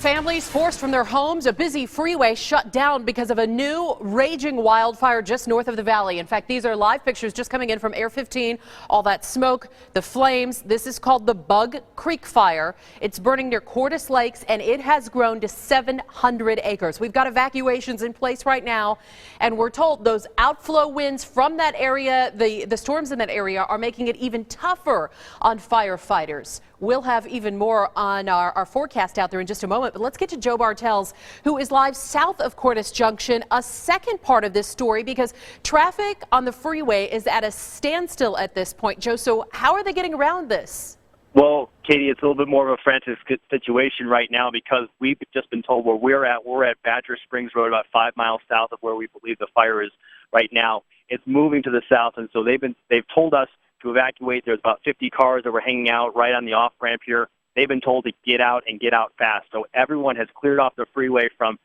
Families forced from their homes, a busy freeway shut down because of a new raging wildfire just north of the valley. In fact, these are live pictures just coming in from Air 15. All that smoke, the flames. This is called the Bug Creek Fire. It's burning near Cordis Lakes, and it has grown to 700 acres. We've got evacuations in place right now, and we're told those outflow winds from that area, the storms in that area are making it even tougher on firefighters. We'll have even more on our forecast out there in just a moment, but let's get to Joe Bartels, who is live south of Cordis Junction, a second part of this story because traffic on the freeway is at a standstill at this point. Joe, so how are they getting around this? Well, Katie, it's a little bit more of a frantic situation right now because we've just been told where we're at Badger Springs Road, about 5 miles south of where we believe the fire is right now. It's moving to the south, and so they've told us to evacuate. There's about 50 cars that were hanging out right on the off-ramp here. They've been told to get out and get out fast. So everyone has cleared off the freeway from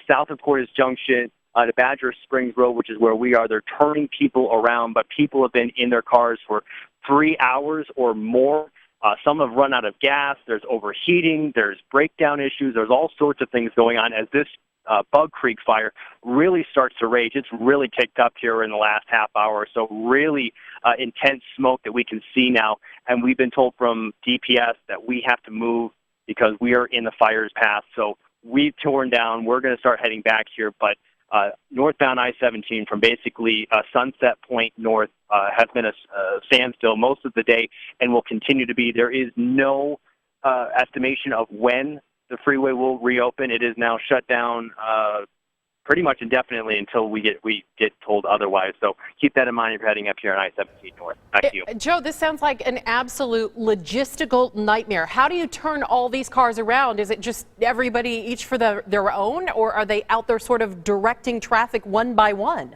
south of Cordis Junction to Badger Springs Road, which is where we are. They're turning people around, but people have been in their cars for 3 hours or more. Some have run out of gas. There's overheating. There's breakdown issues. There's all sorts of things going on as this Bug Creek fire really starts to rage. It's really kicked up here in the last half hour. So really intense smoke that we can see now. And we've been told from DPS that we have to move because we are in the fire's path. So we've torn down. We're going to start heading back here. But northbound I-17 from basically Sunset Point north has been a standstill most of the day and will continue to be. There is no estimation of when the freeway will reopen. It is now shut down pretty much indefinitely until we get told otherwise. So keep that in mind if you're heading up here on I-17 north. Back to you. Joe, this sounds like an absolute logistical nightmare. How do you turn all these cars around? Is it just everybody each for their own, or are they out there sort of directing traffic one by one?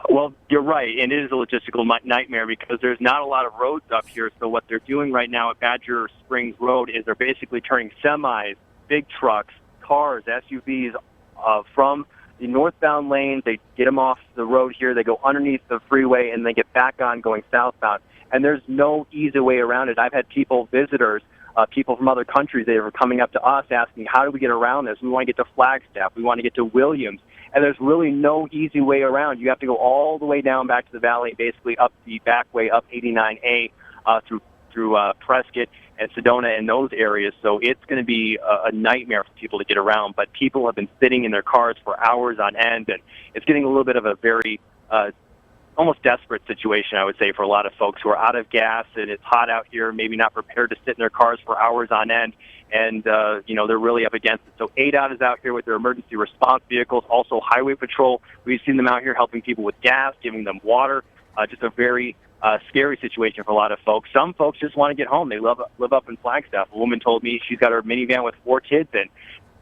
Well, you're right, and it is a logistical nightmare because there's not a lot of roads up here. So what they're doing right now at Badger Springs Road is they're basically turning semis, big trucks, cars, SUVs from the northbound lanes. They get them off the road here. They go underneath the freeway, and they get back on going southbound. And there's no easy way around it. I've had visitors, people from other countries, they were coming up to us asking, how do we get around this? We want to get to Flagstaff. We want to get to Williams. And there's really no easy way around. You have to go all the way down back to the valley, basically up the back way, up 89A through Prescott and Sedona and those areas. So it's going to be a nightmare for people to get around. But people have been sitting in their cars for hours on end, and it's getting a little bit of a very almost desperate situation, I would say, for a lot of folks who are out of gas and it's hot out here, maybe not prepared to sit in their cars for hours on end. And, they're really up against it. So ADOT is out here with their emergency response vehicles, also Highway Patrol. We've seen them out here helping people with gas, giving them water. Just a very scary situation for a lot of folks. Some folks just want to get home. They live up in Flagstaff. A woman told me she's got her minivan with 4 kids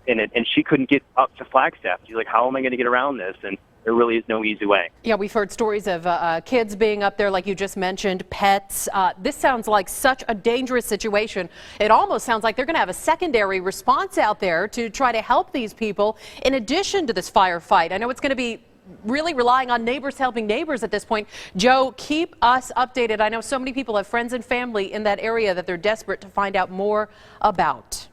in it, and she couldn't get up to Flagstaff. She's like, how am I going to get around this? And there really is no easy way. Yeah, we've heard stories of kids being up there, like you just mentioned, pets. This sounds like such a dangerous situation. It almost sounds like they're going to have a secondary response out there to try to help these people in addition to this firefight. I know it's going to be really relying on neighbors helping neighbors at this point. Joe, keep us updated. I know so many people have friends and family in that area that they're desperate to find out more about.